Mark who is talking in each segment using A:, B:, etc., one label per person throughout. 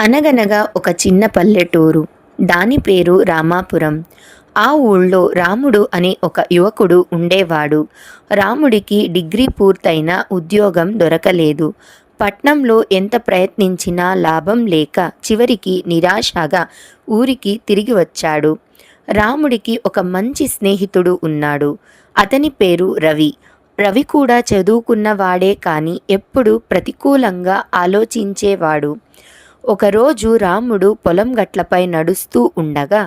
A: అనగనగా ఒక చిన్న పల్లెటూరు. దాని పేరు రామాపురం. ఆ ఊళ్ళో రాముడు అనే ఒక యువకుడు ఉండేవాడు. రాముడికి డిగ్రీ పూర్తయినా ఉద్యోగం దొరకలేదు. పట్నంలో ఎంత ప్రయత్నించినా లాభం లేక చివరికి నిరాశగా ఊరికి తిరిగి వచ్చాడు. రాముడికి ఒక మంచి స్నేహితుడు ఉన్నాడు. అతని పేరు రవి. రవి కూడా చదువుకున్నవాడే కానీ ఎప్పుడూ ప్రతికూలంగా ఆలోచించేవాడు. ఒకరోజు రాముడు పొలం గట్లపై నడుస్తూ ఉండగా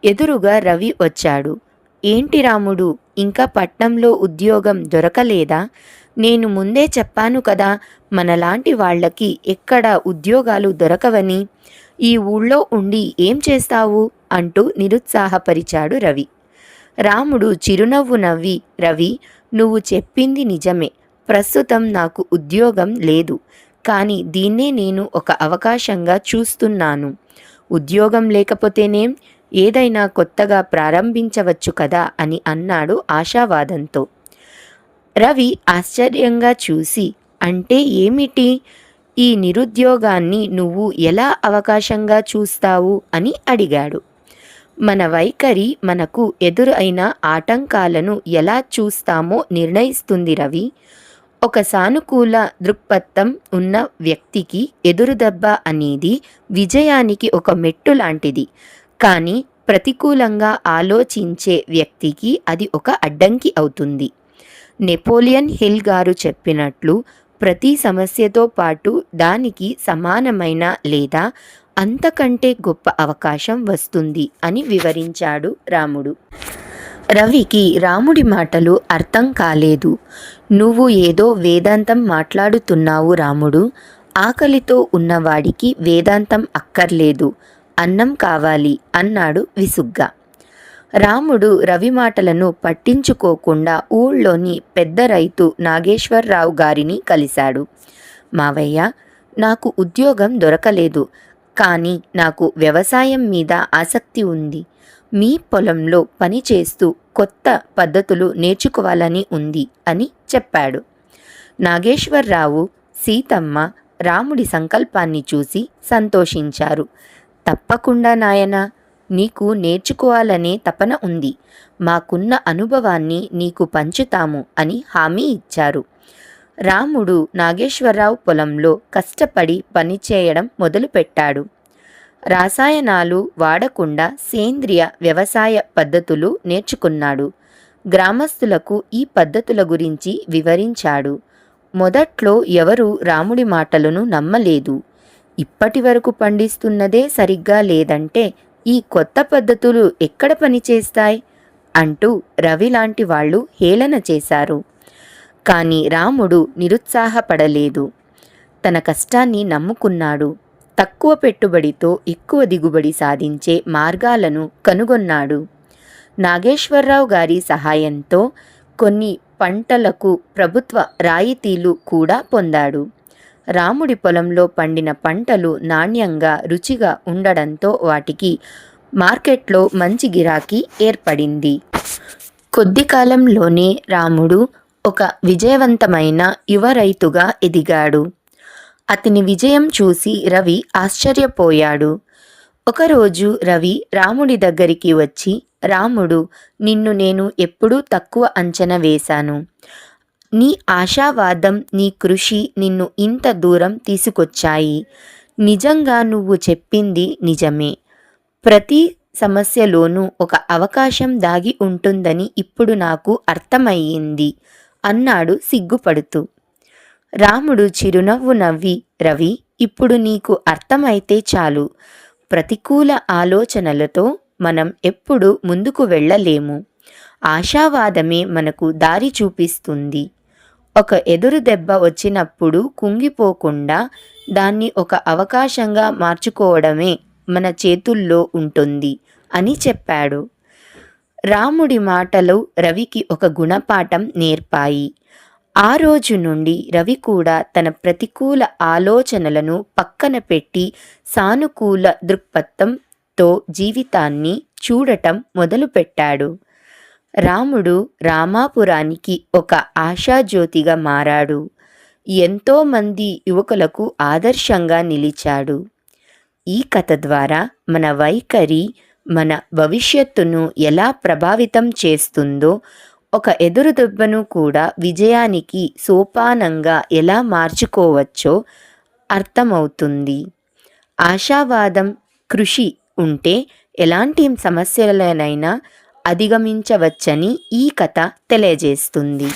A: ఎదురుగా రవి వచ్చాడు. ఏంటి రాముడు, ఇంకా పట్నంలో ఉద్యోగం దొరకలేదా? నేను ముందే చెప్పాను కదా, మనలాంటి వాళ్ళకి ఎక్కడ ఉద్యోగాలు దొరకవని. ఈ ఊళ్ళో ఉండి ఏం చేస్తావు అంటూ నిరుత్సాహపరిచాడు రవి. రాముడు చిరునవ్వు నవ్వి, రవి, నువ్వు చెప్పింది నిజమే. ప్రస్తుతం నాకు ఉద్యోగం లేదు. కానీ దీన్నే నేను ఒక అవకాశంగా చూస్తున్నాను. ఉద్యోగం లేకపోతేనేం, ఏదైనా కొత్తగా ప్రారంభించవచ్చు కదా అని అన్నాడు ఆశావాదంతో. రవి ఆశ్చర్యంగా చూసి, అంటే ఏమిటి? ఈ నిరుద్యోగాన్ని నువ్వు ఎలా అవకాశంగా చూస్తావు అని అడిగాడు. మన వైఖరి మనకు ఎదురైన ఆటంకాలను ఎలా చూస్తామో నిర్ణయిస్తుంది రవి. ఒక సానుకూల దృక్పథం ఉన్న వ్యక్తికి ఎదురుదెబ్బ అనేది విజయానికి ఒక మెట్టు లాంటిది. కానీ ప్రతికూలంగా ఆలోచించే వ్యక్తికి అది ఒక అడ్డంకి అవుతుంది. నెపోలియన్ హిల్ గారు చెప్పినట్లు, ప్రతి సమస్యతో పాటు దానికి సమానమైన లేదా అంతకంటే గొప్ప అవకాశం వస్తుంది అని వివరించాడు రాముడు. రవికి రాముడి మాటలు అర్థం కాలేదు. నువ్వు ఏదో వేదాంతం మాట్లాడుతున్నావు రాముడు. ఆకలితో ఉన్నవాడికి వేదాంతం అక్కర్లేదు, అన్నం కావాలి అన్నాడు విసుగ్గా. రాముడు రవి మాటలను పట్టించుకోకుండా ఊళ్ళోని పెద్ద రైతు నాగేశ్వరరావు గారిని కలిశాడు. మావయ్య, నాకు ఉద్యోగం దొరకలేదు, కానీ నాకు వ్యవసాయం మీద ఆసక్తి ఉంది. మీ పొలంలో పనిచేస్తూ కొత్త పద్ధతులు నేర్చుకోవాలని ఉంది అని చెప్పాడు. నాగేశ్వరరావు, సీతమ్మ రాముడి సంకల్పాన్ని చూసి సంతోషించారు. తప్పకుండా నాయనా, నీకు నేర్చుకోవాలనే తపన ఉంది. మాకున్న అనుభవాన్ని నీకు పంచుతాము అని హామీ ఇచ్చారు. రాముడు నాగేశ్వరరావు పొలంలో కష్టపడి పనిచేయడం మొదలుపెట్టాడు. రసాయనాలు వాడకుండా సేంద్రియ వ్యవసాయ పద్ధతులు నేర్చుకున్నాడు. గ్రామస్తులకు ఈ పద్ధతుల గురించి వివరించాడు. మొదట్లో ఎవరూ రాముడి మాటలను నమ్మలేదు. ఇప్పటి వరకు పండిస్తున్నదే సరిగ్గా లేదంటే ఈ కొత్త పద్ధతులు ఎక్కడ పనిచేస్తాయి అంటూ రవి లాంటి వాళ్ళు హేళన చేశారు. కానీ రాముడు నిరుత్సాహపడలేదు. తన కష్టాన్ని నమ్ముకున్నాడు. తక్కువ పెట్టుబడితో ఎక్కువ దిగుబడి సాధించే మార్గాలను కనుగొన్నాడు. నాగేశ్వరరావు గారి సహాయంతో కొన్ని పంటలకు ప్రభుత్వ రాయితీలు కూడా పొందాడు. రాముడి పొలంలో పండిన పంటలు నాణ్యంగా, రుచిగా ఉండడంతో వాటికి మార్కెట్లో మంచి గిరాకీ ఏర్పడింది. కొద్ది కాలంలోనే రాముడు ఒక విజయవంతమైన యువ రైతుగా ఎదిగాడు. అతని విజయం చూసి రవి ఆశ్చర్యపోయాడు. ఒకరోజు రవి రాముడి దగ్గరికి వచ్చి, రాముడు, నిన్ను నేను ఎప్పుడూ తక్కువ అంచనా వేశాను. నీ ఆశావాదం, నీ కృషి నిన్ను ఇంత దూరం తీసుకొచ్చాయి. నిజంగా నువ్వు చెప్పింది నిజమే. ప్రతి సమస్యలోనూ ఒక అవకాశం దాగి ఉంటుందని ఇప్పుడు నాకు అర్థమయ్యింది అన్నాడు సిగ్గుపడుతూ. రాముడు చిరునవ్వు నవ్వి, రవి, ఇప్పుడు నీకు అర్థమైతే చాలు. ప్రతికూల ఆలోచనలతో మనం ఎప్పుడు ముందుకు వెళ్ళలేము. ఆశావాదమే మనకు దారి చూపిస్తుంది. ఒక ఎదురు దెబ్బ వచ్చినప్పుడు కుంగిపోకుండా దాన్ని ఒక అవకాశంగా మార్చుకోవడమే మన చేతుల్లో ఉంటుంది అని చెప్పాడు. రాముడి మాటలు రవికి ఒక గుణపాఠం నేర్పాయి. ఆ రోజు నుండి రవి కూడా తన ప్రతికూల ఆలోచనలను పక్కన పెట్టి సానుకూల దృక్పథంతో జీవితాన్ని చూడటం మొదలుపెట్టాడు. రాముడు రామాపురానికి ఒక ఆశాజ్యోతిగా మారాడు. ఎంతోమంది యువకులకు ఆదర్శంగా నిలిచాడు. ఈ కథ ద్వారా మన వైఖరి మన భవిష్యత్తును ఎలా ప్రభావితం చేస్తుందో, ఒక ఎదురు దెబ్బను కూడా విజయానికి సోపానంగా ఎలా మార్చుకోవచ్చో అర్థమవుతుంది. ఆశావాదం, కృషి ఉంటే ఎలాంటి సమస్యలనైనా అధిగమించవచ్చని ఈ కథ తెలియజేస్తుంది.